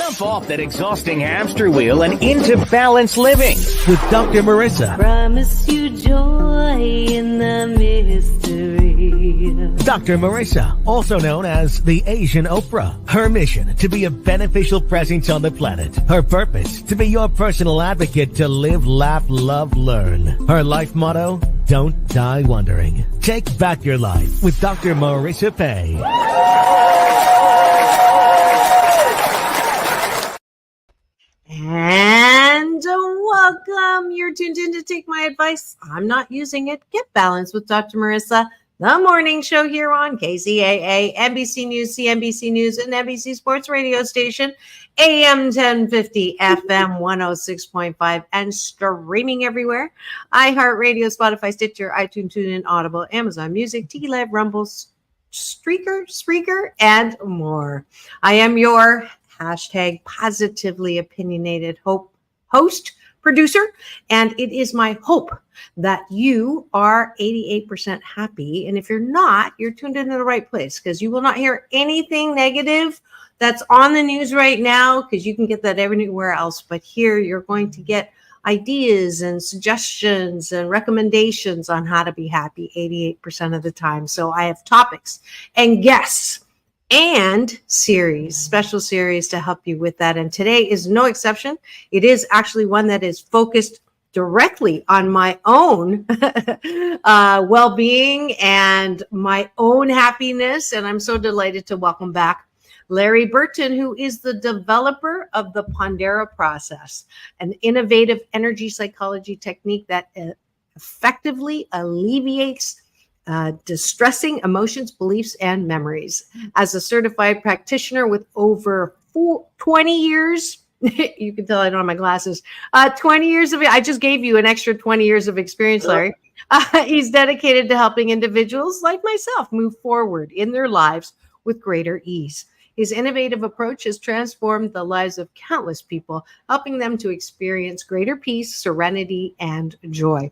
Jump off that exhausting hamster wheel and into balanced living with Dr. Marissa. Promise you joy in the mystery. Dr. Marissa, also known as the Asian Oprah. Her mission, to be a beneficial presence on the planet. Her purpose, to be your personal advocate to live, laugh, love, learn. Her life motto, don't die wondering. Take back your life with Dr. Marissa Pay. And welcome. You're tuned in to Take My Advice. I'm not using it. Get balanced with Dr. Marissa, the morning show here on KCAA, NBC News, CNBC News, and NBC Sports Radio Station, AM 1050, FM 106.5, and streaming everywhere. iHeartRadio, Spotify, Stitcher, iTunes, TuneIn, Audible, Amazon Music, TLive, Rumble, Spreaker, and more. I am your hashtag positively opinionated host, producer, and it is my hope that you are 88% happy. And if you're not, you're tuned into the right place, because you will not hear anything negative that's on the news right now, because you can get that everywhere else. But here you're going to get ideas and suggestions and recommendations on how to be happy 88% of the time. So I have topics and guests and special series to help you with that. And today is no exception. It is actually one that is focused directly on my own well-being and my own happiness. And I'm so delighted to welcome back Larry Burton, who is the developer of the Pondera Process, an innovative energy psychology technique that effectively alleviates distressing emotions, beliefs, and memories. As a certified practitioner with over 20 years, you can tell I don't have my glasses, 20 years of it. I just gave you an extra 20 years of experience, Larry. He's dedicated to helping individuals like myself move forward in their lives with greater ease. His innovative approach has transformed the lives of countless people, helping them to experience greater peace, serenity, and joy.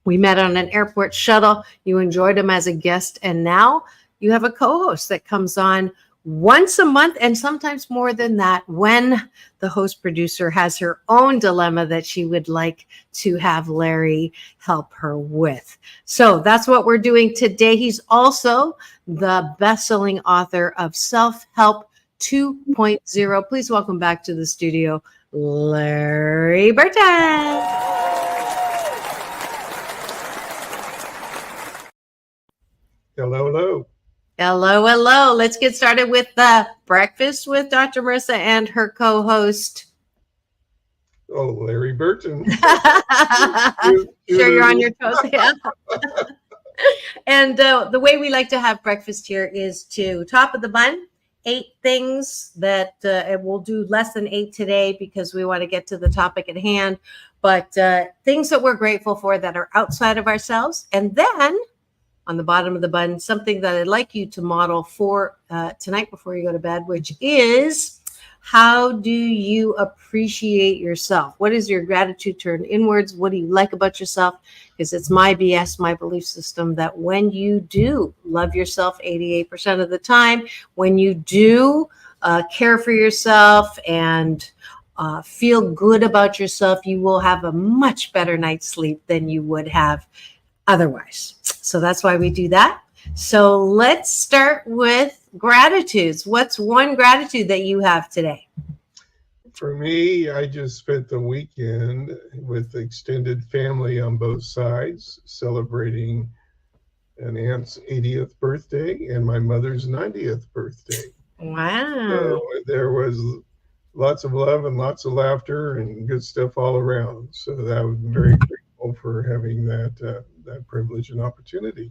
We met on an airport shuttle. You enjoyed him as a guest, and now you have a co-host that comes on once a month, and sometimes more than that, when the host producer has her own dilemma that she would like to have Larry help her with. So that's what we're doing today. He's also the best-selling author of Self-Help 2.0. Please welcome back to the studio, Larry Burton. Hello. Hello. Let's get started with breakfast with Dr. Marissa and her co-host. Oh, Larry Burton. Sure, you're on your toes. Yeah. And the way we like to have breakfast here is to top of the bun, 8 things that we'll do less than 8 today because we want to get to the topic at hand. But things that we're grateful for that are outside of ourselves. And then on the bottom of the bun, something that I'd like you to model for tonight before you go to bed, which is, how do you appreciate yourself? What is your gratitude turned inwards? What do you like about yourself? Because it's my BS, my belief system, that when you do love yourself 88% of the time, when you do care for yourself and feel good about yourself, you will have a much better night's sleep than you would have otherwise. So that's why we do that. So let's start with gratitudes. What's one gratitude that you have today? For me, I just spent the weekend with extended family on both sides, celebrating an aunt's 80th birthday and my mother's 90th birthday. Wow. So there was lots of love and lots of laughter and good stuff all around. So that was very grateful for having that privilege and opportunity.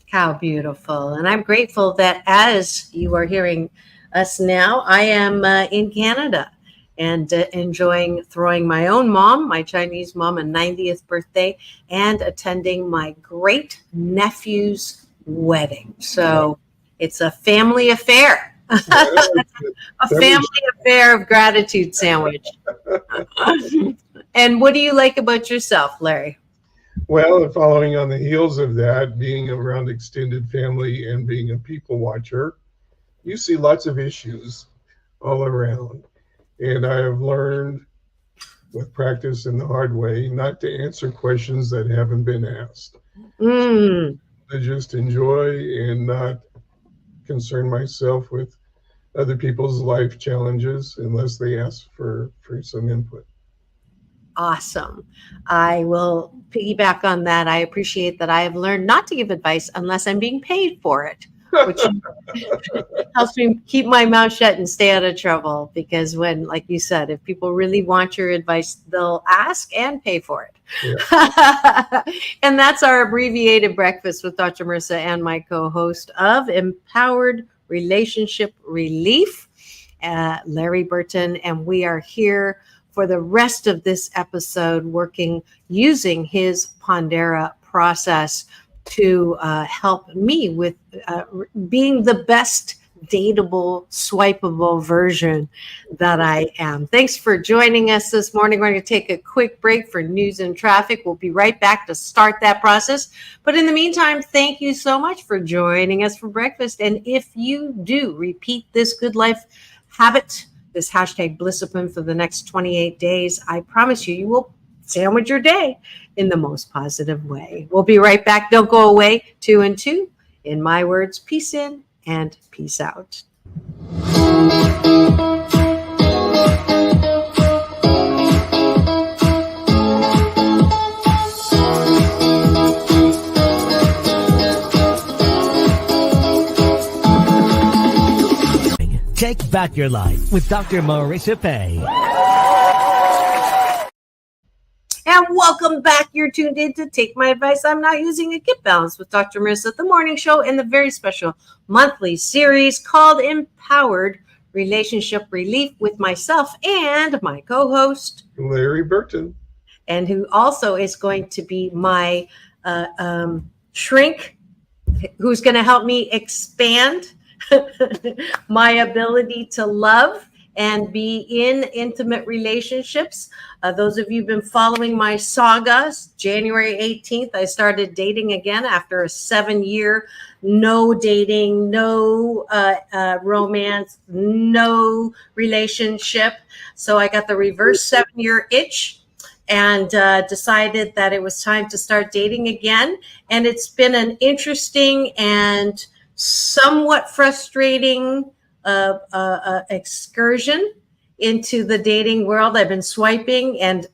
How beautiful. And I'm grateful that as you are hearing us now, I am in Canada and enjoying throwing my own mom, my Chinese mom, a 90th birthday, and attending my great nephew's wedding. So it's a family affair. A family affair of gratitude sandwich. And what do you like about yourself, Larry? Well, following on the heels of that, being around extended family and being a people watcher, you see lots of issues all around. And I have learned with practice in the hard way not to answer questions that haven't been asked. Mm. To just enjoy and not concern myself with other people's life challenges unless they ask for some input. Awesome. I will piggyback on that. I appreciate that I have learned not to give advice unless I'm being paid for it, which helps me keep my mouth shut and stay out of trouble. Because when, like you said, if people really want your advice, they'll ask and pay for it. Yeah. And that's our abbreviated breakfast with Dr. Marissa and my co-host of Empowered Relationship Relief, Larry Burton. And we are here for the rest of this episode using his Pondera process to help me with being the best dateable, swipeable version that I am. Thanks for joining us this morning. We're going to take a quick break for news and traffic. We'll be right back to start that process. But in the meantime, thank you so much for joining us for breakfast. And if you do repeat this good life habit, this hashtag Blissipin for the next 28 days, I promise you will sandwich your day in the most positive way. We'll be right back. Don't go away. 2 and 2. In my words, peace in and peace out. Take back your life with Dr. Marissa Pay. And welcome back. You're tuned in to Take My Advice. I'm Not Using a Get Balance with Dr. Marissa, the morning show in the very special monthly series called Empowered Relationship Relief with myself and my co-host, Larry Burton. And who also is going to be my shrink, who's going to help me expand my ability to love and be in intimate relationships. Those of you who've been following my saga, January 18th, I started dating again after a 7-year no dating, no romance, no relationship. So I got the reverse 7-year itch and decided that it was time to start dating again. And it's been an interesting and somewhat frustrating excursion into the dating world. I've been swiping, and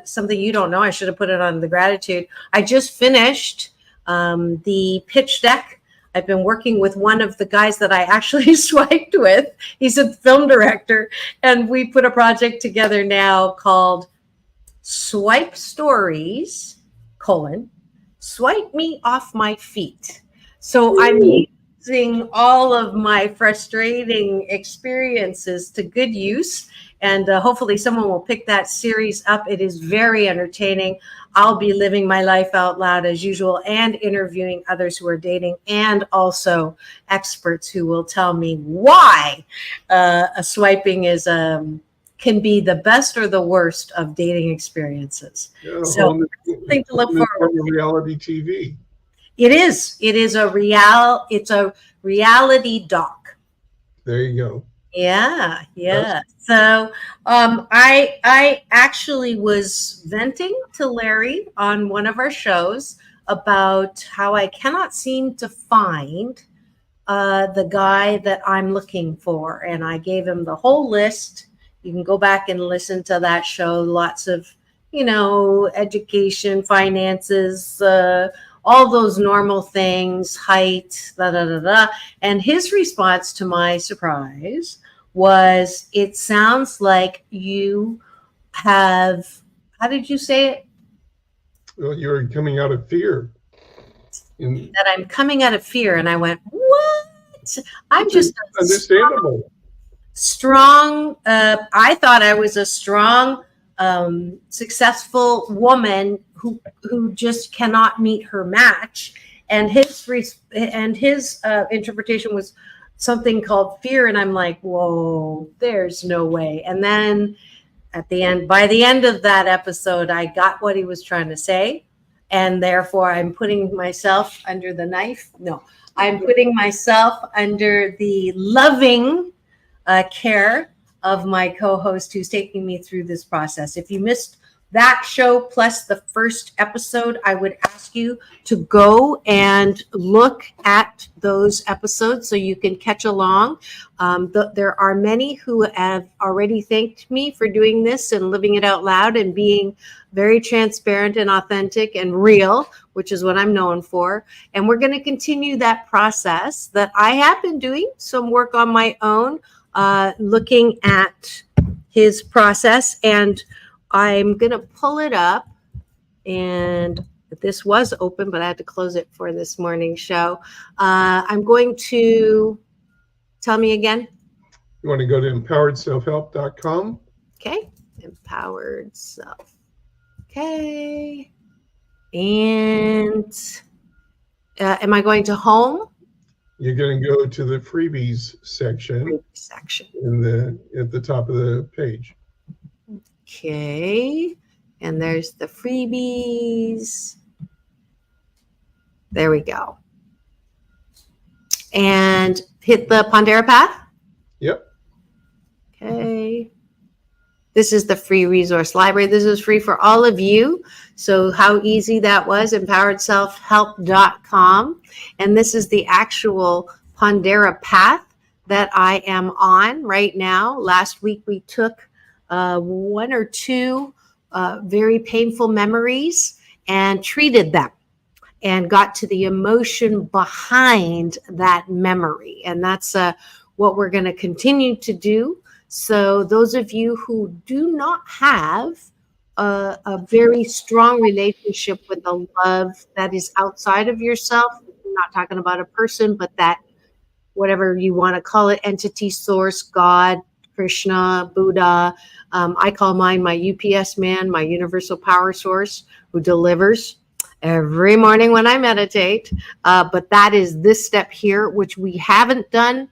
something you don't know, I should have put it on the gratitude. I just finished the pitch deck. I've been working with one of the guys that I actually swiped with. He's a film director, and we put a project together now called Swipe Stories, Swipe Me Off My Feet. So I'm using all of my frustrating experiences to good use. And hopefully someone will pick that series up. It is very entertaining. I'll be living my life out loud as usual and interviewing others who are dating, and also experts who will tell me why a swiping is can be the best or the worst of dating experiences. Yeah, so something to look forward to. Reality TV. It is. It's a reality doc. There you go. Yeah. So I actually was venting to Larry on one of our shows about how I cannot seem to find the guy that I'm looking for. And I gave him the whole list. You can go back and listen to that show. Lots of, education, finances, all those normal things, height, And his response, to my surprise, was, it sounds like you have, how did you say it? Well, you're coming out of fear. That I'm coming out of fear. And I went, what? I'm just understandable. Strong. I thought I was a strong, successful woman who just cannot meet her match. And his interpretation was something called fear. And I'm like, whoa, there's no way. And then by the end of that episode, I got what he was trying to say. And therefore I'm putting myself under the knife. No, I'm putting myself under the loving care of my co-host who's taking me through this process. If you missed that show plus the first episode, I would ask you to go and look at those episodes so you can catch along. There are many who have already thanked me for doing this and living it out loud and being very transparent and authentic and real, which is what I'm known for. And we're going to continue that process that I have been doing some work on my own, looking at his process. And I'm going to pull it up, and this was open, but I had to close it for this morning's show. I'm going to tell me again. You want to go to empoweredselfhelp.com. Okay. Empowered Self. Okay. And am I going to home? You're going to go to the freebies section. At the top of the page. Okay, and there's the freebies. There we go. And hit the Pondera path? Yep. Okay. This is the free resource library. This is free for all of you. So how easy that was, empoweredselfhelp.com. And this is the actual Pondera path that I am on right now. Last week we took one or two very painful memories and treated them and got to the emotion behind that memory. And that's what we're going to continue to do. So those of you who do not have a very strong relationship with the love that is outside of yourself, I'm not talking about a person, but that whatever you want to call it, entity, source, God, Krishna, Buddha. I call mine my UPS man, my universal power source who delivers every morning when I meditate. But that is this step here, which we haven't done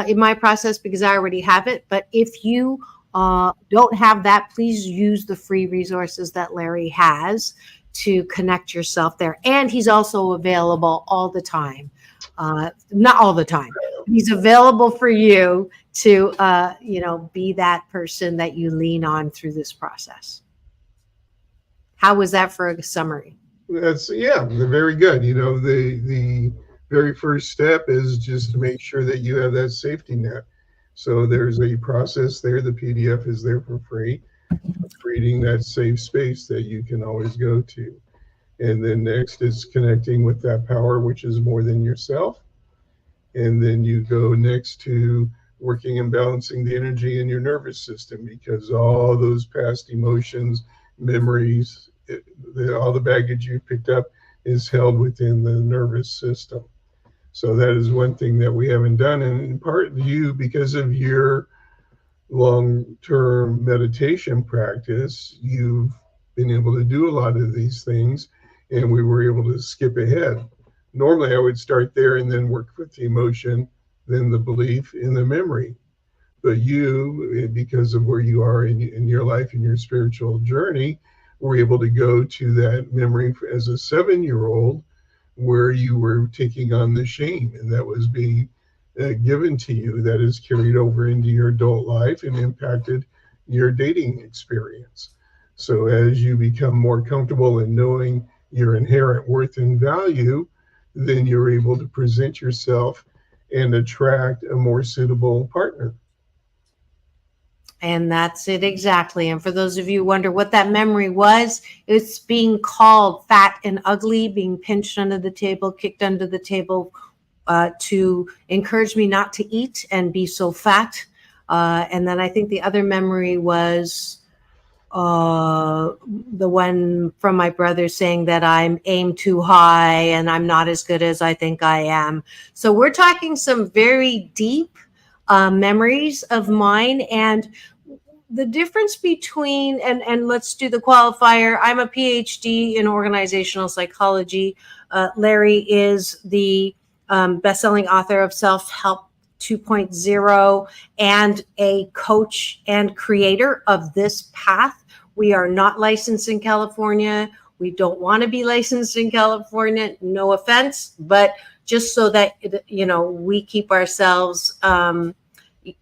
in my process because I already have it. But if you don't have that, please use the free resources that Larry has to connect yourself there. And he's also available all the time. Not all the time. He's available for you to, be that person that you lean on through this process. How was that for a summary? They're very good. The very first step is just to make sure that you have that safety net. So there's a process there. The PDF is there for free, creating that safe space that you can always go to. And then next is connecting with that power, which is more than yourself. And then you go next to working and balancing the energy in your nervous system, because all those past emotions, memories, all the baggage you picked up is held within the nervous system. So that is one thing that we haven't done. And in part, because of your long-term meditation practice, you've been able to do a lot of these things, and we were able to skip ahead. Normally, I would start there and then work with the emotion, then the belief, and the memory. But you, because of where you are in your life and your spiritual journey, were able to go to that memory as a 7-year-old where you were taking on the shame, and that was being given to you, that is carried over into your adult life and impacted your dating experience. So as you become more comfortable in knowing your inherent worth and value, then you're able to present yourself and attract a more suitable partner. And that's it exactly. And for those of you who wonder what that memory was, it's being called fat and ugly, being pinched under the table, kicked under the table, to encourage me not to eat and be so fat. And then I think the other memory was the one from my brother saying that I'm aimed too high and I'm not as good as I think I am. So we're talking some very deep memories of mine. And the difference between, and let's do the qualifier, I'm a PhD in organizational psychology. Larry is the best-selling author of Self-Help 2.0 and a coach and creator of this path. We are not licensed in California. We don't want to be licensed in California. No offense, but just so that, we keep ourselves,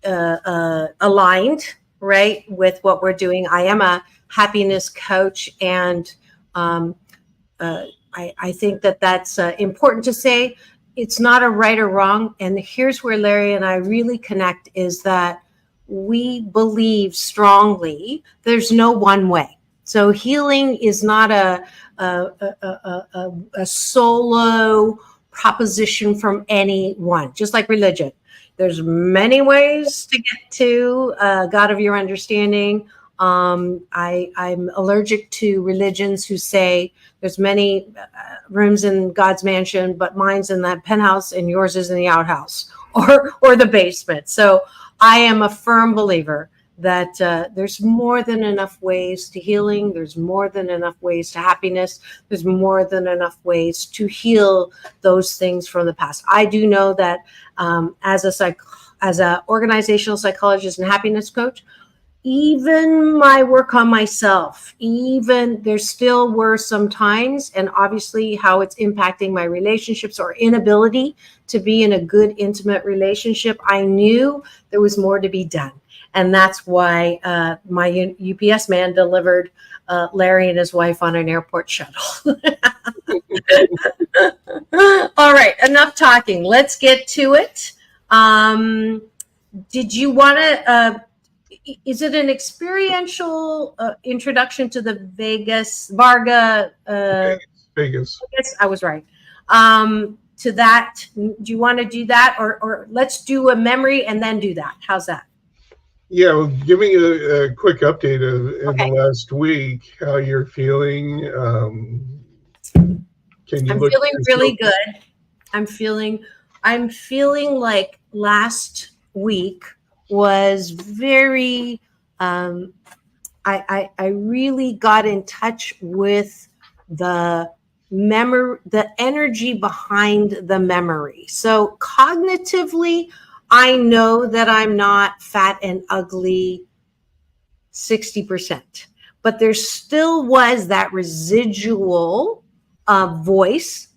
aligned, right, with what we're doing. I am a happiness coach, and I think that that's important to say. It's not a right or wrong. And here's where Larry and I really connect, is that we believe strongly there's no one way. So healing is not a solo proposition from anyone, just like religion. There's many ways to get to God of your understanding. I'm allergic to religions who say there's many rooms in God's mansion, but mine's in that penthouse and yours is in the outhouse or the basement. So I am a firm believer that there's more than enough ways to healing. There's more than enough ways to happiness. There's more than enough ways to heal those things from the past. I do know that as a organizational psychologist and happiness coach, even my work on myself, even there still were some times, and obviously how it's impacting my relationships or inability to be in a good, intimate relationship, I knew there was more to be done. And that's why my UPS man delivered Larry and his wife on an airport shuttle. All right, enough talking. Let's get to it. Did you want to... is it an experiential introduction to the Varga? Vegas. I was right. To that, do you want to do that, or let's do a memory and then do that? How's that? Yeah, well, give me a quick update of the last week, how you're feeling. I'm feeling really good. I'm feeling like last week was very, I really got in touch with the energy behind the memory. So cognitively, I know that I'm not fat and ugly 60%, but there still was that residual voice,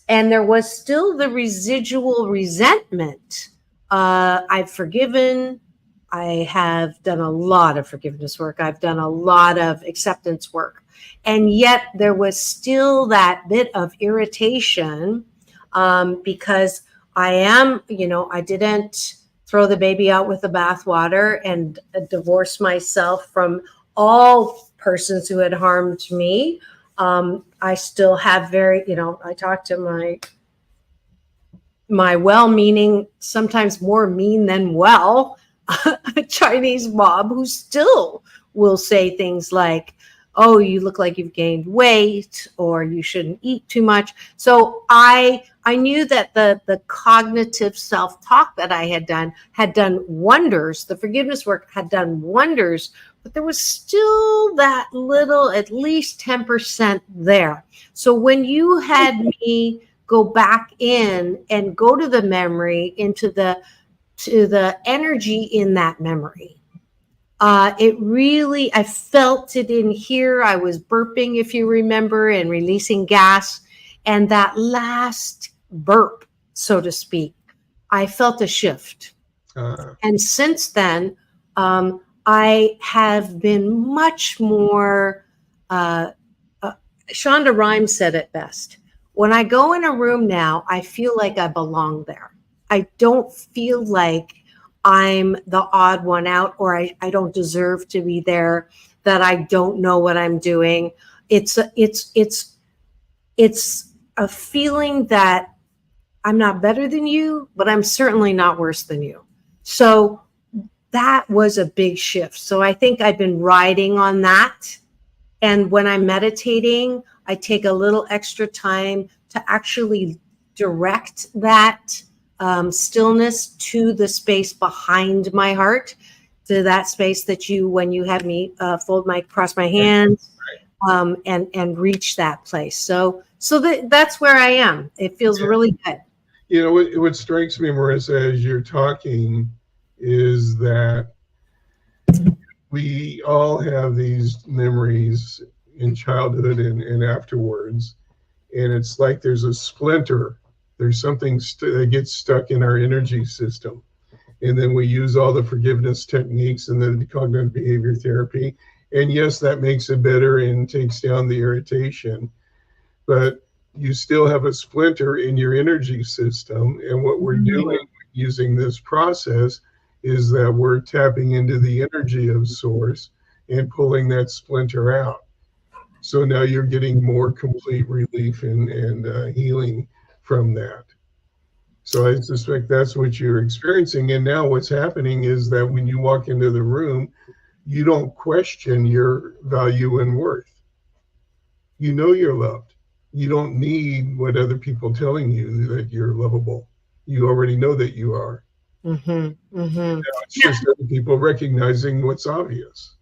and there was still the residual resentment. I've forgiven. I have done a lot of forgiveness work. I've done a lot of acceptance work. And yet there was still that bit of irritation because I am, I didn't throw the baby out with the bathwater and divorce myself from all persons who had harmed me. I still have I talk to my well-meaning, sometimes more mean than well, Chinese mob who still will say things like, oh, you look like you've gained weight, or you shouldn't eat too much. So I knew that the cognitive self-talk that I had done wonders. The forgiveness work had done wonders, but there was still that little, at least 10% there. So when you had me go back in and go to the memory, to the energy in that memory, it really, I felt it in here. I was burping, if you remember, and releasing gas. And that last burp, so to speak, I felt a shift. And since then, I have been much more, Shonda Rhimes said it best. When I go in a room now, I feel like I belong there. I don't feel like I'm the odd one out, or I don't deserve to be there, that I don't know what I'm doing. It's a feeling that I'm not better than you, but I'm certainly not worse than you. So that was a big shift. So I think I've been riding on that. And when I'm meditating, I take a little extra time to actually direct that stillness to the space behind my heart, to that space that when you have me cross my hands, and reach that place. So that's where I am. It feels really good. What strikes me, Marissa, as you're talking, is that we all have these memories in childhood and afterwards, and it's like there's a splinter. There's something that gets stuck in our energy system. And then we use all the forgiveness techniques and the cognitive behavior therapy. And yes, that makes it better and takes down the irritation. But you still have a splinter in your energy system. And what we're doing using this process is that we're tapping into the energy of source and pulling that splinter out. So now you're getting more complete relief and healing from that. So I suspect that's what you're experiencing. And now what's happening is that when you walk into the room, you don't question your value and worth. You know you're loved. You don't need what other people telling you that you're lovable. You already know that you are. Now it's just other people recognizing what's obvious.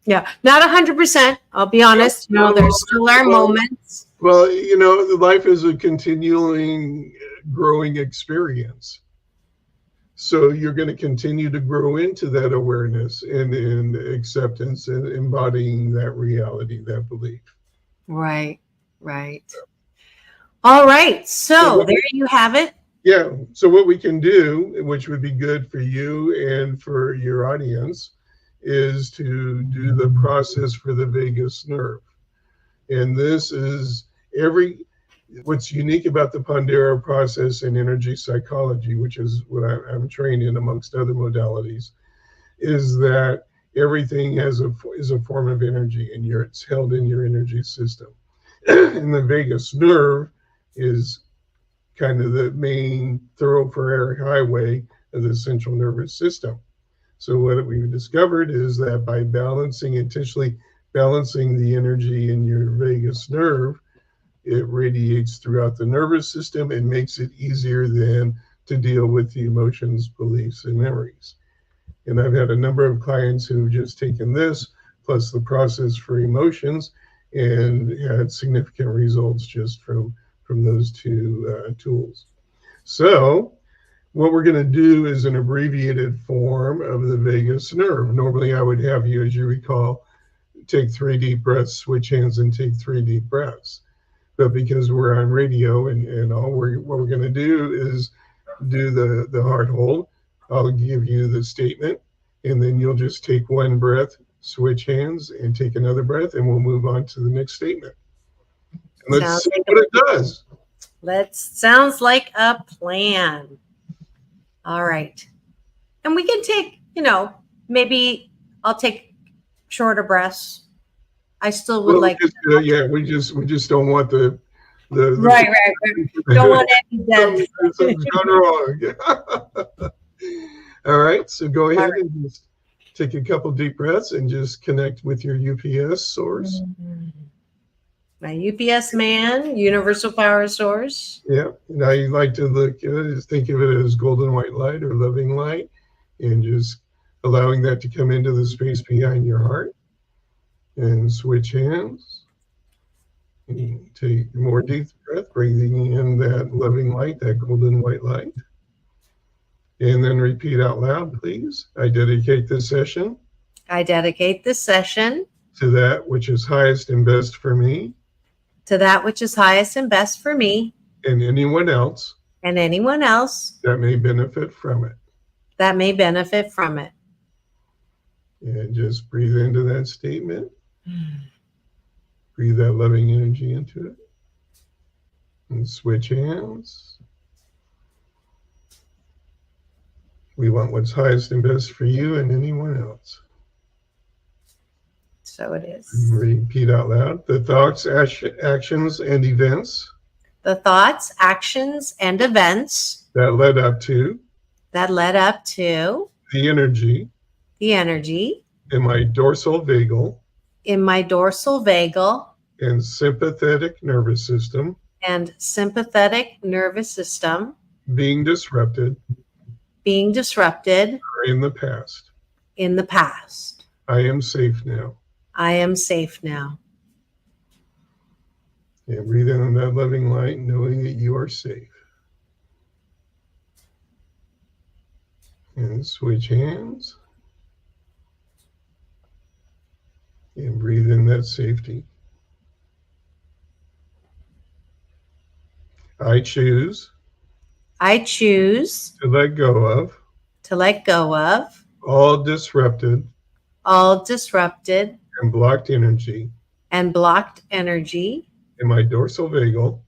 Yeah, not 100%. I'll be honest. There still are moments. Well, life is a continuing growing experience. So you're going to continue to grow into that awareness and acceptance and embodying that reality, that belief. Right. All right. So there you have it. Yeah. So what we can do, which would be good for you and for your audience, is to do the process for the vagus nerve. And this is what's unique about the Pondera process in energy psychology, which is what I'm trained in amongst other modalities, is that everything is a form of energy, and it's held in your energy system. And the vagus nerve is kind of the main thoroughfare highway of the central nervous system. So what we've discovered is that by intentionally balancing the energy in your vagus nerve, it radiates throughout the nervous system and makes it easier then to deal with the emotions, beliefs, and memories. And I've had a number of clients who've just taken this plus the process for emotions and had significant results just from those two tools. So what we're going to do is an abbreviated form of the vagus nerve. Normally I would have you, as you recall, take 3 deep breaths, switch hands, and take 3 deep breaths. But because we're on radio and all, what we're going to do is do the heart hold. I'll give you the statement, and then you'll just take 1 breath, switch hands, and take another breath, and we'll move on to the next statement. And let's see what it does. Sounds like a plan. All right. And we can take, maybe I'll take shorter breaths. I still would like. We just don't want the right. Don't want any dead. Something's gone wrong. All right. So go ahead and just take a couple deep breaths and just connect with your UPS source. My UPS man, universal power source. Yeah. Now you like to look at it, think of it as golden white light or loving light, and just allowing that to come into the space behind your heart. And switch hands. And take more deep breath, breathing in that loving light, that golden white light. And then repeat out loud, please. I dedicate this session. I dedicate this session. To that which is highest and best for me. To that which is highest and best for me. And anyone else. And anyone else. That may benefit from it. That may benefit from it. And just breathe into that statement. Breathe that loving energy into it. And switch hands. We want what's highest and best for you and anyone else. So it is. Repeat out loud. The thoughts, actions, and events. The thoughts, actions, and events. That led up to. The energy. In my dorsal vagal. And sympathetic nervous system. Being disrupted. In the past. I am safe now. And breathe in that loving light, knowing that you are safe. And switch hands. And breathe in that safety. I choose. I choose to let go of to let go of all disrupted all disrupted and blocked energy and blocked energy in my dorsal vagal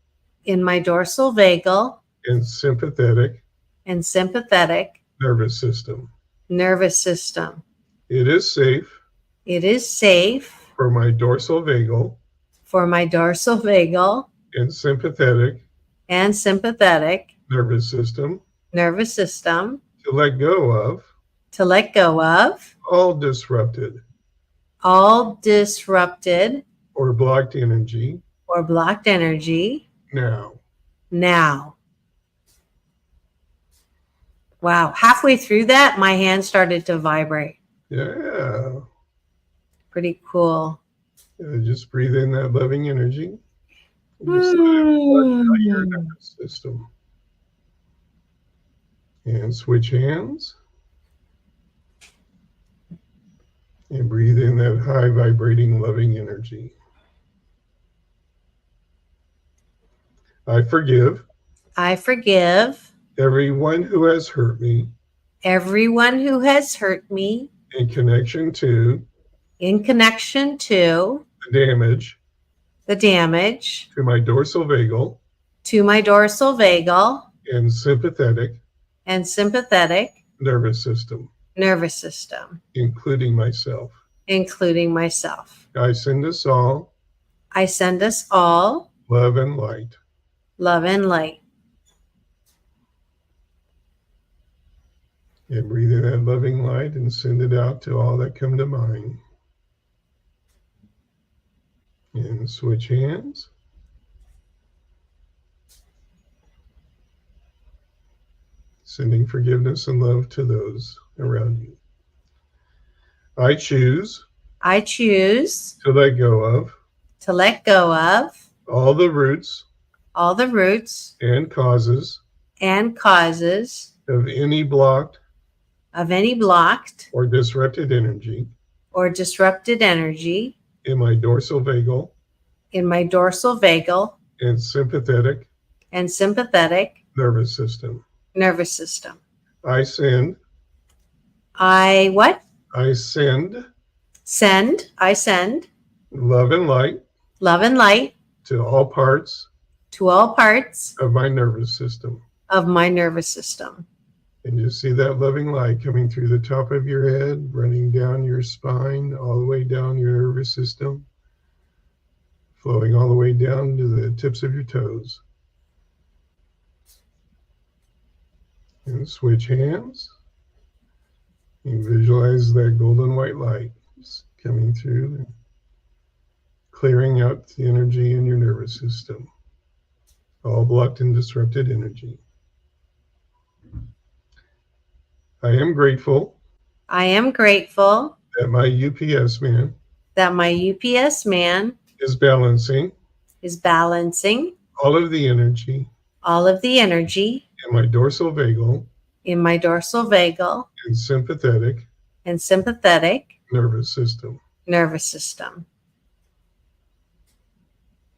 in my dorsal vagal and sympathetic and sympathetic nervous system. nervous system. It is safe It is safe for my dorsal vagal for my dorsal vagal and sympathetic and sympathetic nervous system nervous system to let go of to let go of all disrupted all disrupted or blocked energy or blocked energy now. now. Wow. Halfway through that, my hand started to vibrate. Yeah. Pretty cool. Just breathe in that loving energy. And just let it flush out your nervous system. And switch hands. And breathe in that high vibrating loving energy. I forgive I forgive everyone who has hurt me everyone who has hurt me in connection to in connection to the damage the damage to my dorsal vagal to my dorsal vagal and sympathetic nervous system, including myself. including myself. I send us all I send us all love and light. love and light. And breathe in that loving light and send it out to all that come to mind. And switch hands. Sending forgiveness and love to those around you. I choose I choose to let go of to let go of all the roots all the roots and causes and causes of any blocked of any blocked or disrupted energy or disrupted energy in my dorsal vagal in my dorsal vagal and sympathetic nervous system. nervous system. I send I what? I send I send love and light love and light to all parts to all parts of my nervous system. of my nervous system. And you see that loving light coming through the top of your head, running down your spine, all the way down your nervous system, flowing all the way down to the tips of your toes. And switch hands. And visualize that golden white light coming through and clearing out the energy in your nervous system. All blocked and disrupted energy. I am grateful I am grateful that my UPS man that my UPS man is balancing is balancing all of the energy all of the energy in my dorsal vagal in my dorsal vagal and sympathetic and sympathetic nervous system. nervous system.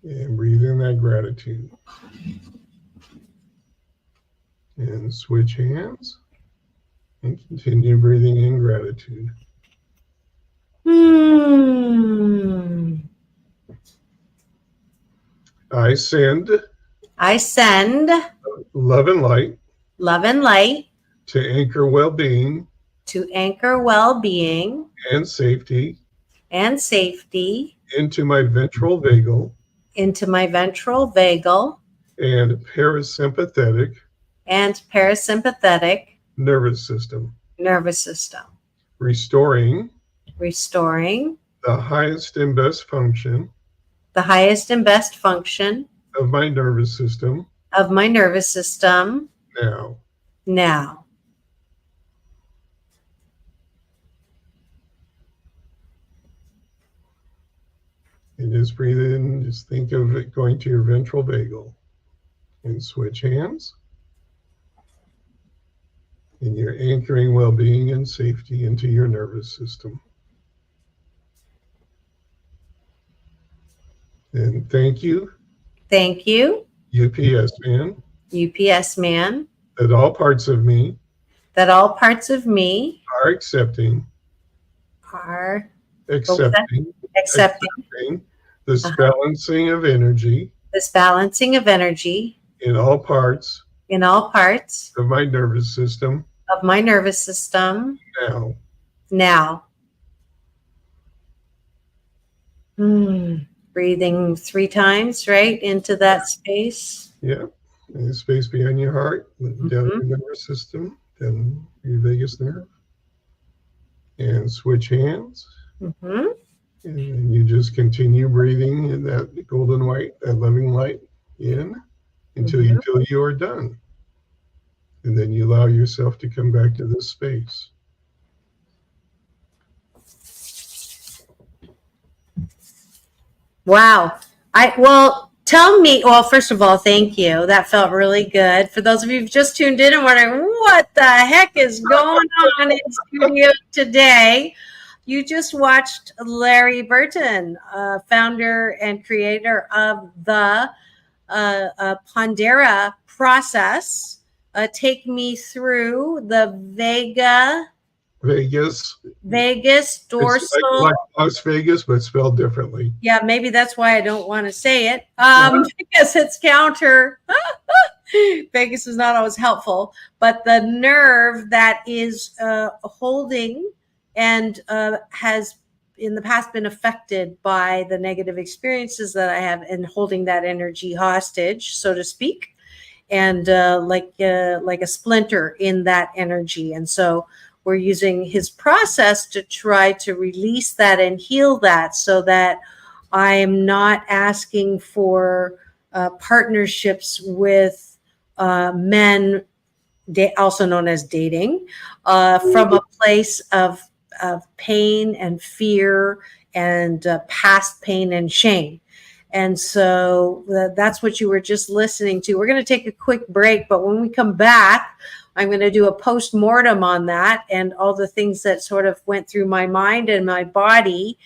And breathe in that gratitude. And switch hands. And continue breathing in gratitude. I send I send love and light love and light to anchor well-being to anchor well-being and safety and safety into my ventral vagal into my ventral vagal and parasympathetic and parasympathetic nervous system, restoring restoring the highest and best function the highest and best function of my nervous system now. And just breathe in, just think of it going to your ventral vagal. And switch hands. And you're anchoring well-being and safety into your nervous system. And thank you, Thank you, UPS man, UPS man, that all parts of me that all parts of me are accepting are accepting accepting this uh-huh, balancing of energy this balancing of energy in all parts in all parts of my nervous system of my nervous system now. now. Breathing 3 times, right, into that space. Yeah. And the space behind your heart, down your nervous system, then your vagus nerve. And switch hands. Mm-hmm. And then you just continue breathing in that golden white, that loving light in until you feel you are done. And then you allow yourself to come back to this space. Wow. Tell me, well, first of all, thank you. That felt really good. For those of you who've just tuned in and wondering what the heck is going on in studio today, you just watched Larry Burton, founder and creator of the Pondera Process, take me through the Vegas dorsal. It's like Las Vegas, but spelled differently. Yeah, maybe that's why I don't want to say it, because it's counter. Vegas is not always helpful, but the nerve that is holding and has in the past been affected by the negative experiences that I have and holding that energy hostage, so to speak, and like a splinter in that energy. And so we're using his process to try to release that and heal that so that I am not asking for partnerships with men, also known as dating, from a place of pain and fear and past pain and shame. And so that's what you were just listening to. We're going to take a quick break, but when we come back, I'm going to do a post-mortem on that and all the things that sort of went through my mind and my body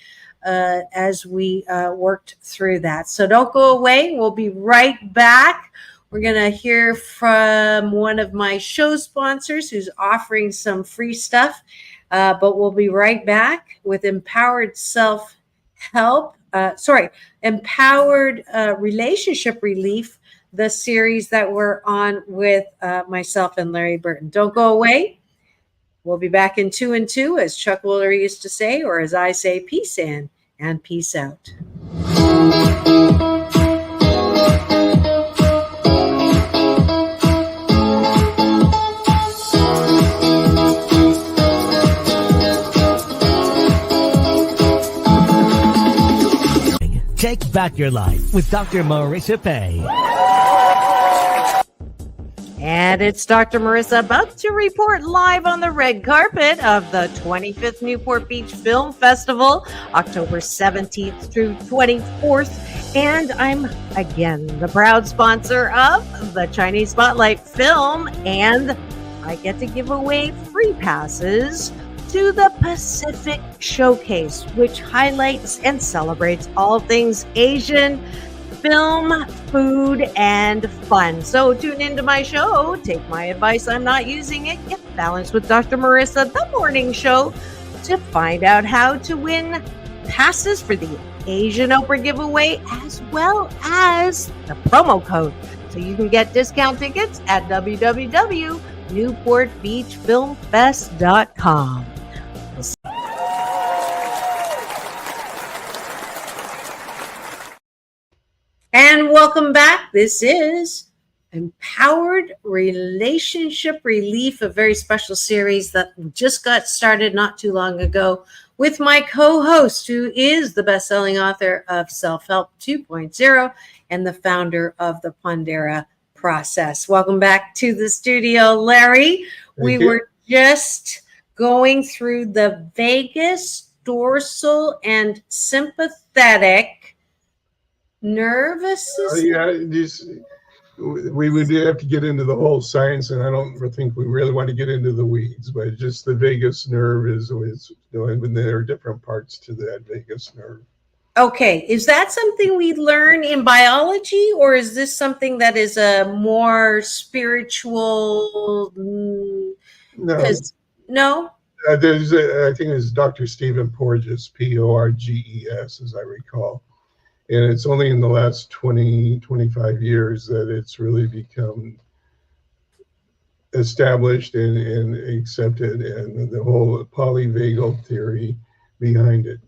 as we worked through that. So don't go away. We'll be right back. We're going to hear from one of my show sponsors who's offering some free stuff. But we'll be right back with Empowered Self-Help. Empowered Relationship Relief, the series that we're on with myself and Larry Burton. Don't go away. We'll be back in 2 and 2, as Chuck Woolery used to say, or as I say, peace in and peace out. Take back your life with Dr. Marissa Pay. And it's Dr. Marissa about to report live on the red carpet of the 25th Newport Beach Film Festival, October 17th through 24th. And I'm, again, the proud sponsor of the Chinese Spotlight Film, and I get to give away free passes to the Pacific Showcase, which highlights and celebrates all things Asian film, food, and fun. So tune into my show. Take my advice. I'm not using it. Get balanced with Dr. Marissa, the morning show, to find out how to win passes for the Asian Oprah giveaway, as well as the promo code. So you can get discount tickets at www.newportbeachfilmfest.com. And welcome back. This is Empowered Relationship Relief, a very special series that just got started not too long ago with my co-host, who is the best-selling author of Self-Help 2.0 and the founder of the Pondera Process. Welcome back to the studio, Larry. We were just going through the vagus, dorsal, and sympathetic nervous system. We would have to get into the whole science, and I don't think we really want to get into the weeds, but just the vagus nerve is when there are different parts to that vagus nerve. Okay, is that something we learn in biology, or is this something that is a more spiritual? No, Because no. I think it's Dr. Stephen Porges, Porges, as I recall. And it's only in the last 20, 25 years that it's really become established and accepted, and the whole polyvagal theory behind it.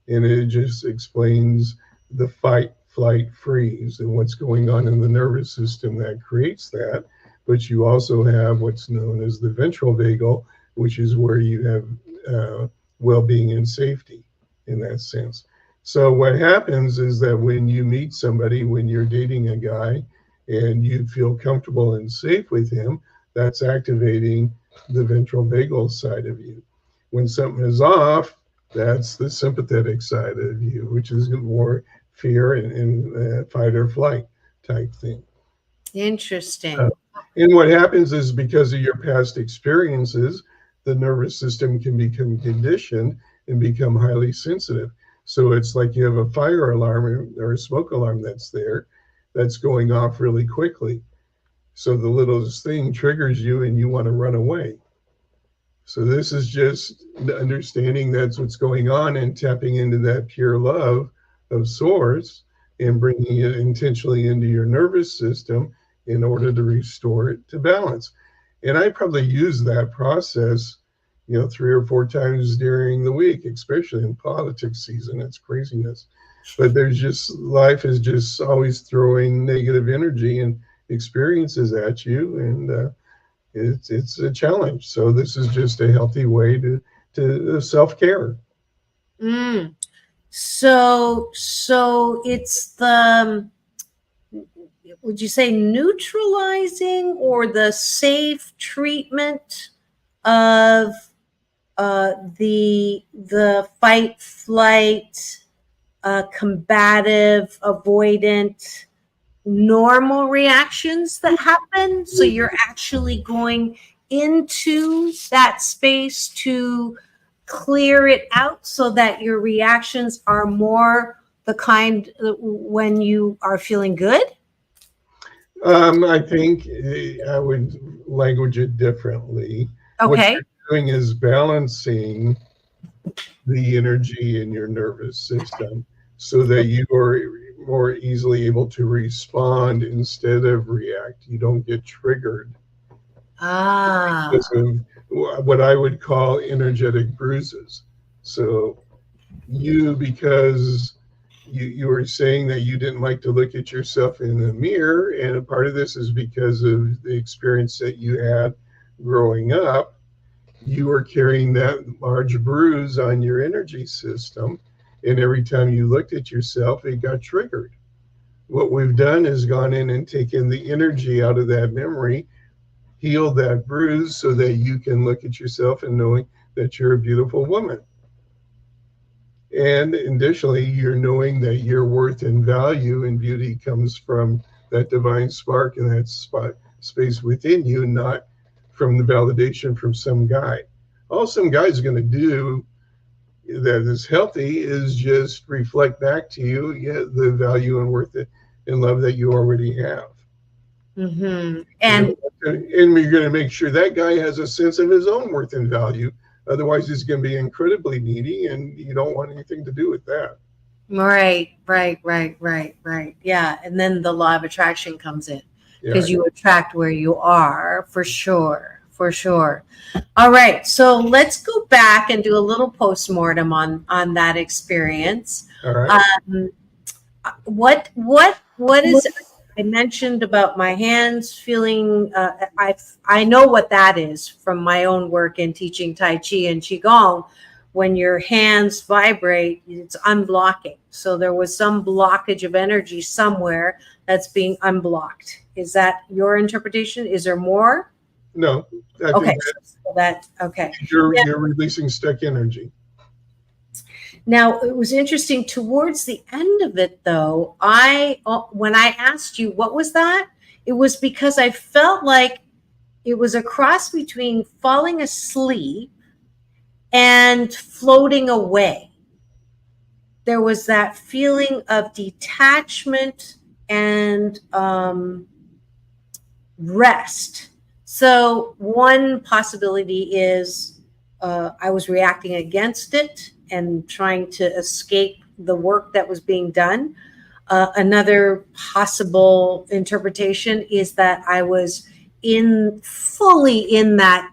And it just explains the fight, flight, freeze, and what's going on in the nervous system that creates that. But you also have what's known as the ventral vagal, which is where you have well-being and safety in that sense. So what happens is that when you meet somebody, when you're dating a guy, and you feel comfortable and safe with him, that's activating the ventral vagal side of you. When something is off, that's the sympathetic side of you, which is more fear and fight or flight type thing. Interesting. And what happens is because of your past experiences, the nervous system can become conditioned and become highly sensitive. So it's like you have a fire alarm or a smoke alarm that's there that's going off really quickly. So the littlest thing triggers you and you want to run away. So this is just understanding that's what's going on and tapping into that pure love of source and bringing it intentionally into your nervous system in order to restore it to balance. And I probably use that process, 3 or 4 times during the week, especially in politics season. It's craziness. But there's just, life is just always throwing negative energy and experiences at you, and it's a challenge. So this is just a healthy way to self-care. So it's the, would you say, neutralizing or the safe treatment of the fight, flight, combative, avoidant, normal reactions that happen. So you're actually going into that space to clear it out so that your reactions are more the kind when you are feeling good. I think I would language it differently. What Okay. you're doing is balancing the energy in your nervous system so that you are more easily able to respond instead of react. You don't get triggered because of what I would call energetic bruises. So because you were saying that you didn't like to look at yourself in the mirror, and a part of this is because of the experience that you had growing up. You were carrying that large bruise on your energy system, and every time you looked at yourself, it got triggered. What we've done is gone in and taken the energy out of that memory, healed that bruise so that you can look at yourself and knowing that you're a beautiful woman. And additionally, you're knowing that your worth and value and beauty comes from that divine spark and that space within you, not from the validation from some guy. All some guy's going to do that is healthy is just reflect back to you the value and worth and love that you already have. Mm-hmm. And you're going to make sure that guy has a sense of his own worth and value. Otherwise, he's going to be incredibly needy, and you don't want anything to do with that. Right. Yeah. And then the law of attraction comes in because you attract where you are, for sure. All right. So let's go back and do a little postmortem on that experience. All right. What is, I mentioned about my hands feeling, I know what that is from my own work in teaching Tai Chi and Qigong. When your hands vibrate, it's unblocking. So there was some blockage of energy somewhere that's being unblocked. Is that your interpretation? Is there more? No. Okay. You're releasing stuck energy. Now, it was interesting towards the end of it, though, when I asked you, what was that? It was because I felt like it was a cross between falling asleep and floating away. there was that feeling of detachment and rest. So one possibility is I was reacting against it and trying to escape the work that was being done. Another possible interpretation is that I was fully in that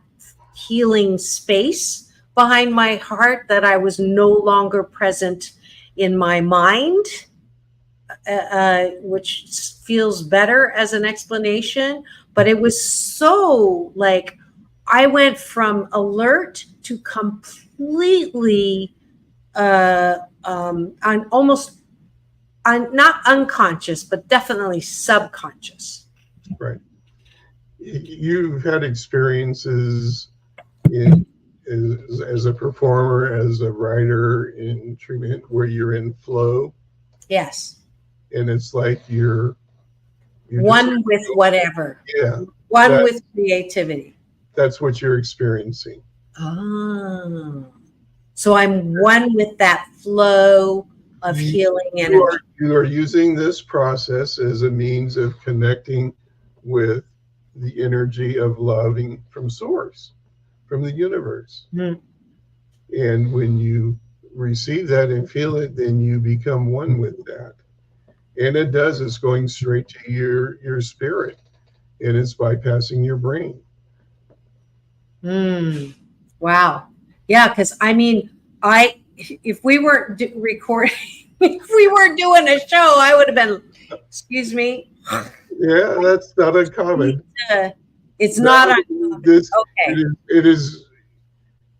healing space behind my heart, that I was no longer present in my mind, which feels better as an explanation. But it was so like I went from alert to completely not unconscious, but definitely subconscious. Right. You've had experiences as a performer, as a writer in treatment, where you're in flow. Yes. And it's like you're one with whatever. Yeah. One with creativity. That's what you're experiencing. Oh. So I'm one with that flow of healing energy. You are using this process as a means of connecting with the energy of loving from source, from the universe. Mm. And when you receive that and feel it, then you become one with that. And it does, it's going straight to your spirit, and it's bypassing your brain. Wow. Yeah, because I mean, if we weren't recording, if we weren't doing a show, I would have been, excuse me. Yeah, that's not uncommon. It's not uncommon. Okay. It is.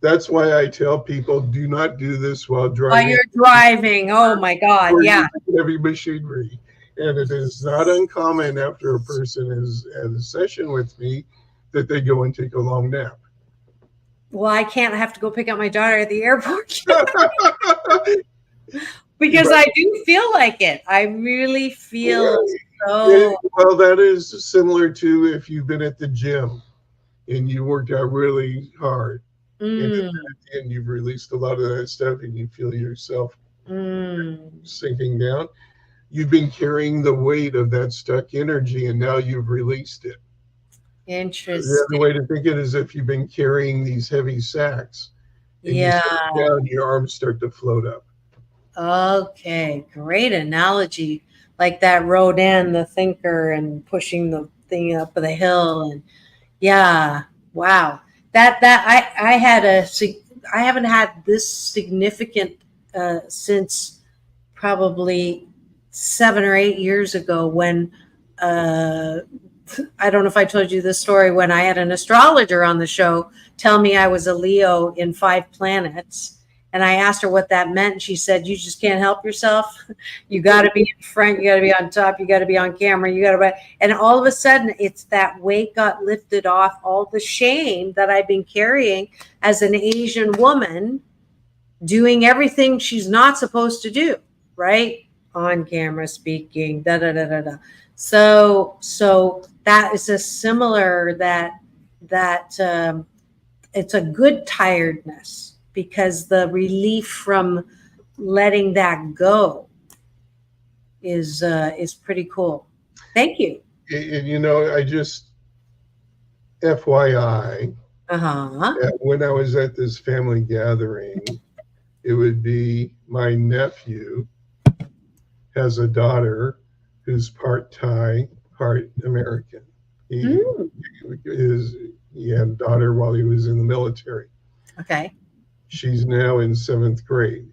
That's why I tell people, do not do this while driving. While you're driving. Oh my God. Yeah. Heavy machinery. And it is not uncommon after a person has had a session with me that they go and take a long nap. Well, I can't have to go pick up my daughter at the airport. Because I do feel like it. I really feel so. Well, that is similar to if you've been at the gym and you worked out really hard. And at the end, you've released a lot of that stuff and you feel yourself sinking down. You've been carrying the weight of that stuck energy and now you've released it. Interesting. The other way to think it is if you've been carrying these heavy sacks and you sit down, your arms start to float up. Okay, great analogy. Like that Rodin, the thinker, and pushing the thing up the hill. And yeah, wow. I haven't had this significant since probably 7 or 8 years ago when I don't know if I told you this story, when I had an astrologer on the show tell me I was a Leo in 5 planets. And I asked her what that meant. And she said, you just can't help yourself. You got to be in front. You got to be on top. You got to be on camera. You got to. And all of a sudden, it's that weight got lifted off, all the shame that I've been carrying as an Asian woman, doing everything she's not supposed to do, right? On camera, speaking, da da da da da. So that is a similar that it's a good tiredness. Because the relief from letting that go is pretty cool. Thank you. And I just FYI, when I was at this family gathering, it would be my nephew has a daughter who's part Thai, part American. He had a daughter while he was in the military. Okay. She's now in 7th grade,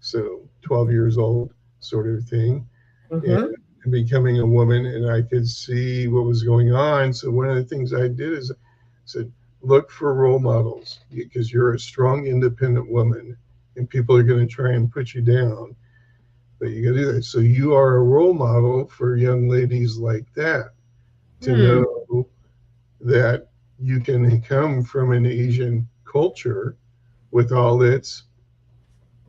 so 12 years old, sort of thing, and becoming a woman. And I could see what was going on. So one of the things I did is I said, look for role models, because you're a strong, independent woman, and people are going to try and put you down. But you got to do that. So you are a role model for young ladies like that, to know that you can come from an Asian culture with all its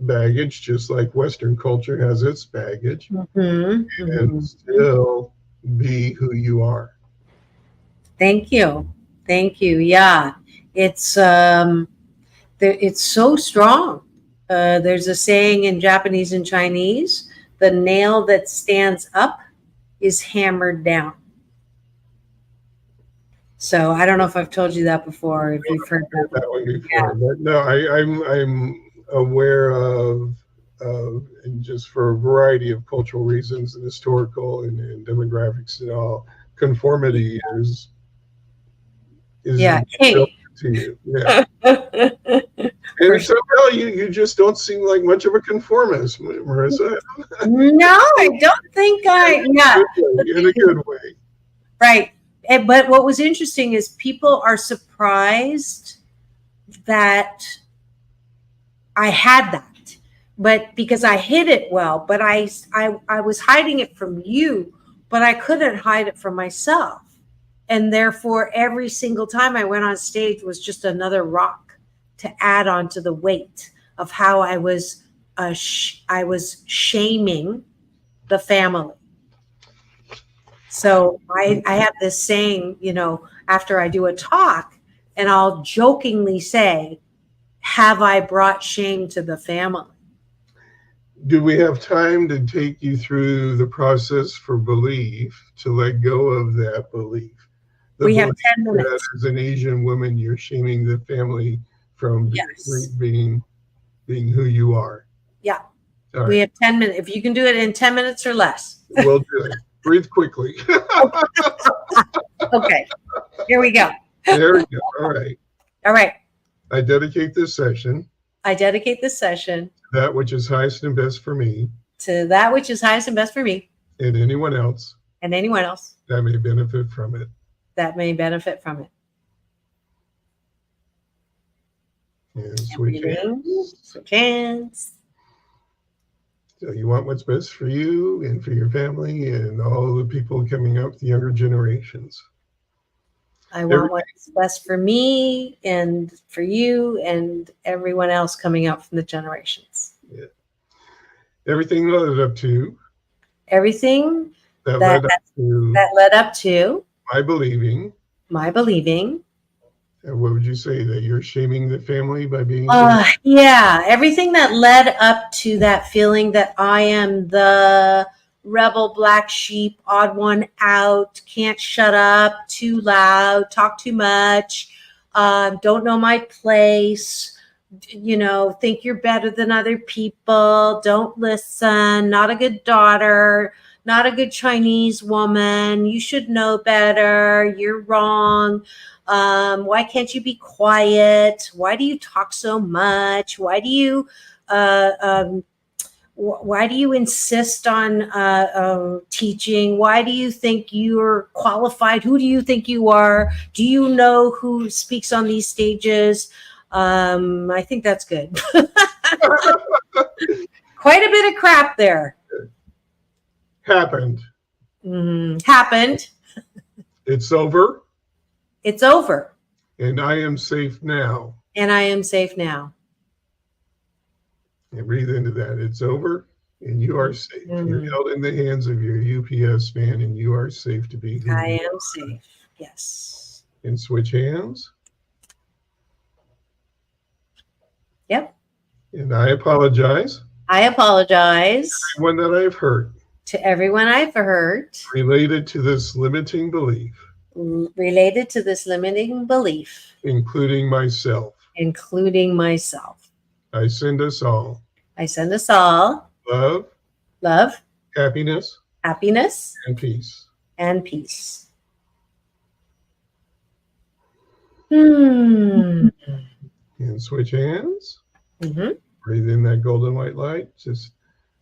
baggage, just like Western culture has its baggage, and still be who you are. Thank you. Yeah, it's so strong. There's a saying in Japanese and Chinese, the nail that stands up is hammered down. So I don't know if I've told you that before, if you've heard that. That one before, but no, I'm aware of, and just for a variety of cultural reasons, and historical and demographics and all, conformity is Yeah, king. to you. Yeah. And somehow you just don't seem like much of a conformist, Marissa. No, I don't think yeah. In a good way. Right. But what was interesting is people are surprised that I had that, but because I hid it well, but I was hiding it from you, but I couldn't hide it from myself. And therefore, every single time I went on stage was just another rock to add on to the weight of how I was shaming the family. So I have this saying, after I do a talk, and I'll jokingly say, have I brought shame to the family? Do we have time to take you through the process for belief, to let go of that belief? We have 10 minutes. That as an Asian woman, you're shaming the family from being who you are. Yeah. All right. We have 10 minutes. If you can do it in 10 minutes or less. We'll do it. Breathe quickly. Okay. Here we go. There we go. All right. All right. I dedicate this session. I dedicate this session. To that which is highest and best for me. To that which is highest and best for me. And anyone else. And anyone else. That may benefit from it. That may benefit from it. And switch hands. Switch hands. So you want what's best for you and for your family and all the people coming up, the younger generations. I want what's best for me and for you and everyone else coming up from the generations. Yeah. Everything led up to. Everything that led up to my believing. My believing. And what would you say, that you're shaming the family by being? Yeah, everything that led up to that feeling that I am the rebel black sheep, odd one out, can't shut up, too loud, talk too much, don't know my place, think you're better than other people, don't listen, not a good daughter, not a good Chinese woman, you should know better, you're wrong. Why can't you be quiet? Why do you talk so much? Why do you insist on teaching? Why do you think you're qualified? Who do you think you are? Do you know who speaks on these stages? I think that's good. Quite a bit of crap there. Happened. Happened. It's over. It's over. And I am safe now. And I am safe now. And breathe into that. It's over and you are safe. You're held in the hands of your UPS man and you are safe to be here. I am safe. Yes. And switch hands. Yep. And I apologize. I apologize. To everyone that I've hurt. To everyone I've hurt. Related to this limiting belief. Related to this limiting belief. Including myself. Including myself. I send us all. I send us all. Love. Love. Happiness. Happiness. And peace. And peace. And switch hands. Breathe in that golden white light. Just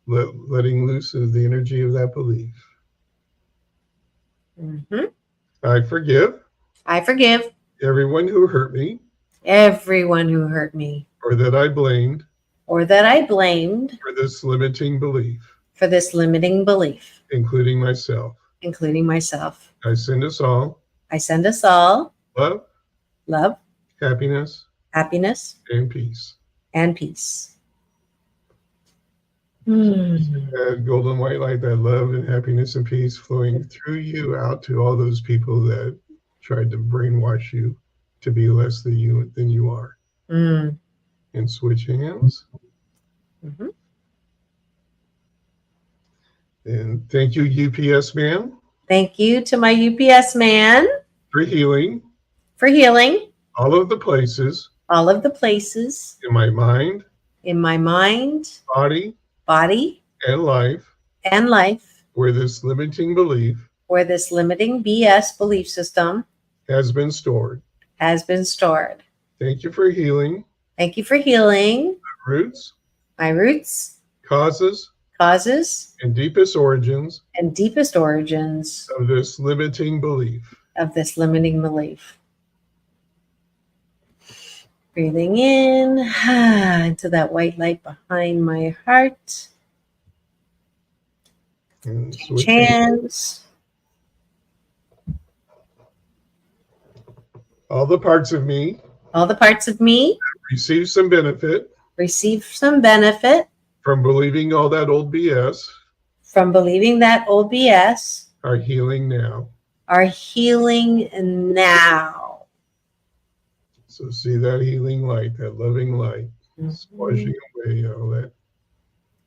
letting loose of the energy of that belief. I forgive. I forgive. Everyone who hurt me. Everyone who hurt me. Or that I blamed. Or that I blamed. For this limiting belief. For this limiting belief. Including myself. Including myself. I send us all. I send us all. Love. Love. Happiness. Happiness. And peace. And peace. That golden white light, that love and happiness and peace flowing through you out to all those people that tried to brainwash you to be less than you are. And switch hands. Mhm. And thank you, UPS man, Thank you to my UPS man for healing for healing all of the places all of the places in my mind, in my mind, body, body, and life and life where this limiting belief where this limiting BS belief system has been stored. has been stored. Thank you for healing Thank you for healing roots, my roots, causes, causes, and deepest origins and deepest origins of this limiting belief. of this limiting belief. Breathing in into that white light behind my heart. And Change switch hands. all the parts of me All the parts of me receive some benefit receive some benefit from believing all that old BS from believing that old BS are healing now. are healing now. So see that healing light, that loving light, washing away all that.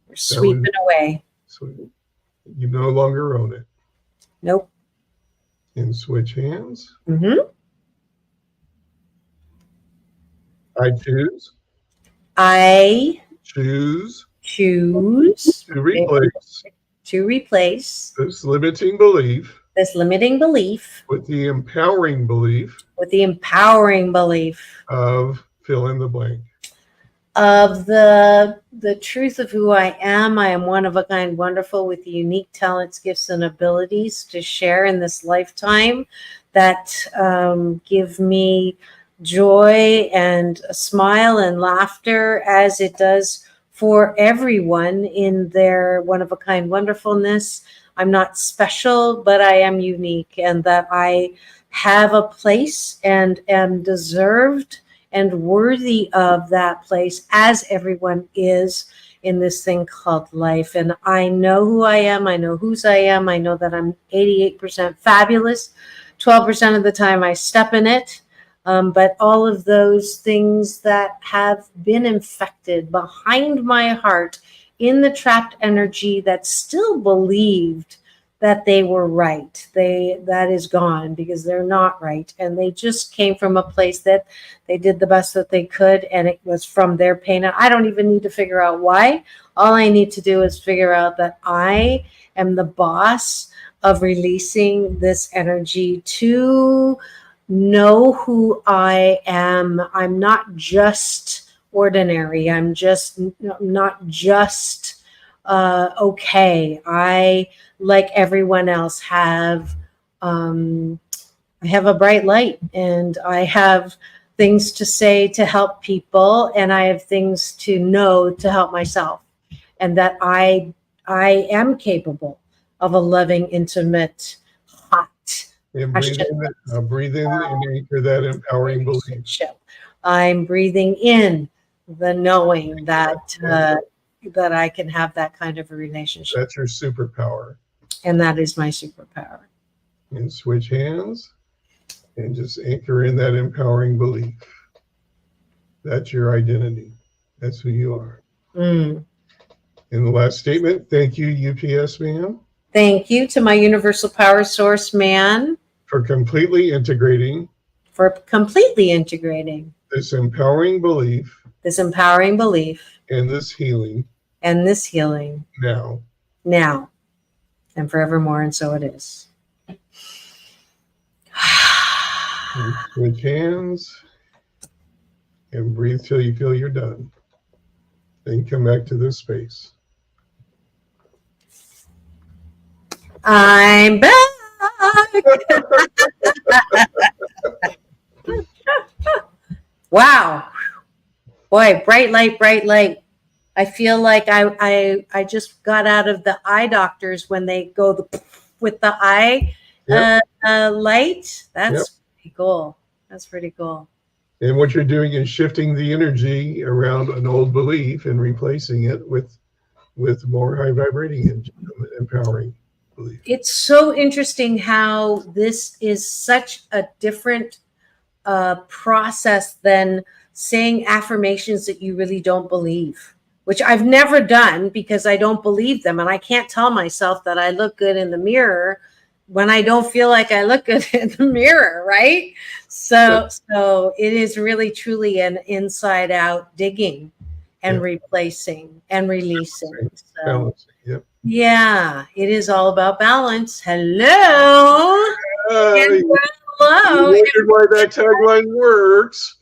We're sweeping away. So you no longer own it. Nope. And switch hands. Mm-hmm. I choose I choose choose to replace this limiting belief limiting belief with the empowering belief with the empowering belief of fill in the blank. of the truth of who I am. I am one of a kind, wonderful, with unique talents, gifts, and abilities to share in this lifetime that give me joy and a smile and laughter, as it does for everyone in their one of a kind wonderfulness. I'm not special, but I am unique, and that I have a place and am deserved and worthy of that place, as everyone is in this thing called life. And I know who I am. I know whose I am. I know that I'm 88% fabulous. 12% of the time I step in it. But all of those things that have been infected behind my heart in the trapped energy that still believed that they were right, that is gone, because they're not right. And they just came from a place that they did the best that they could, and it was from their pain. And I don't even need to figure out why. All I need to do is figure out that I am the boss of releasing this energy to know who I am. I'm not just ordinary. I'm not just okay. I, like everyone else, have I have a bright light, and I have things to say to help people, and I have things to know to help myself, and that I am capable of a loving, intimate, hot, And breathe in and anchor that empowering belief. relationship. I'm breathing in the knowing that that I can have that kind of a relationship. That's your superpower. And that is my superpower. And switch hands and just anchor in that empowering belief. That's your identity. That's who you are. Mm. In the last statement, thank you, UPS man. Thank you to my universal power source man For completely integrating this empowering belief and this healing now and forevermore. And so it is. And switch hands and breathe till you feel you're done. Then come back to this space. I'm back. Wow. Boy, bright light, bright light. I feel like I just got out of the eye doctors when they go with the eye light. That's pretty cool. That's pretty cool. And what you're doing is shifting the energy around an old belief and replacing it with more high vibrating, empowering belief. It's so interesting how this is such a different process than saying affirmations that you really don't believe. which I've never done because I don't believe them. And I can't tell myself that I look good in the mirror when I don't feel like I look good in the mirror, right? So it is really truly an inside out digging and replacing and releasing. So, yeah, it is all about balance. Hello. Hello. You wondered why that tagline works.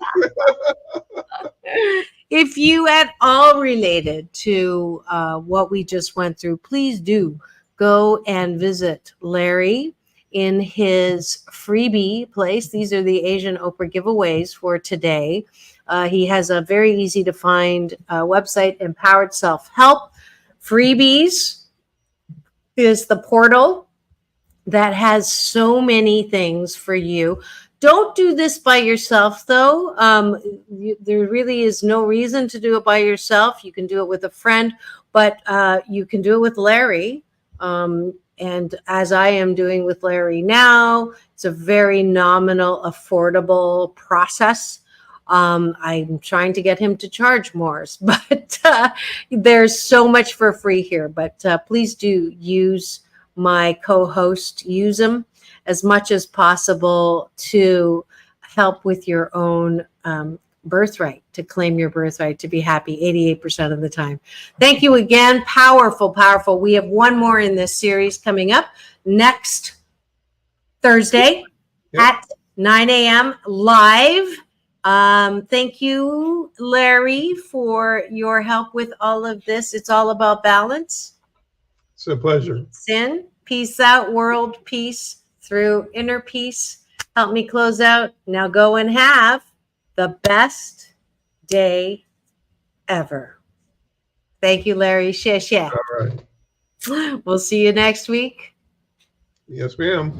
If you at all related to what we just went through, please do go and visit Larry in his freebie place. These are the Asian Oprah giveaways for today. He has a very easy to find website, Empowered Self-Help. Freebies is the portal that has so many things for you. Don't do this by yourself, though. There really is no reason to do it by yourself. You can do it with a friend, but you can do it with Larry. And as I am doing with Larry now, it's a very nominal, affordable process. I'm trying to get him to charge more, but there's so much for free here. But please do use my co-host, use them as much as possible to help with your own birthright, to claim your birthright, to be happy 88% of the time. Thank you again. Powerful, powerful. We have one more in this series coming up next Thursday at 9 a.m. live. Thank you, Larry, for your help with all of this. It's all about balance. It's a pleasure. Sin, peace out, world peace through inner peace. Help me close out. Now go and have the best day ever. Thank you, Larry. Shish. All right. We'll see you next week. Yes, ma'am.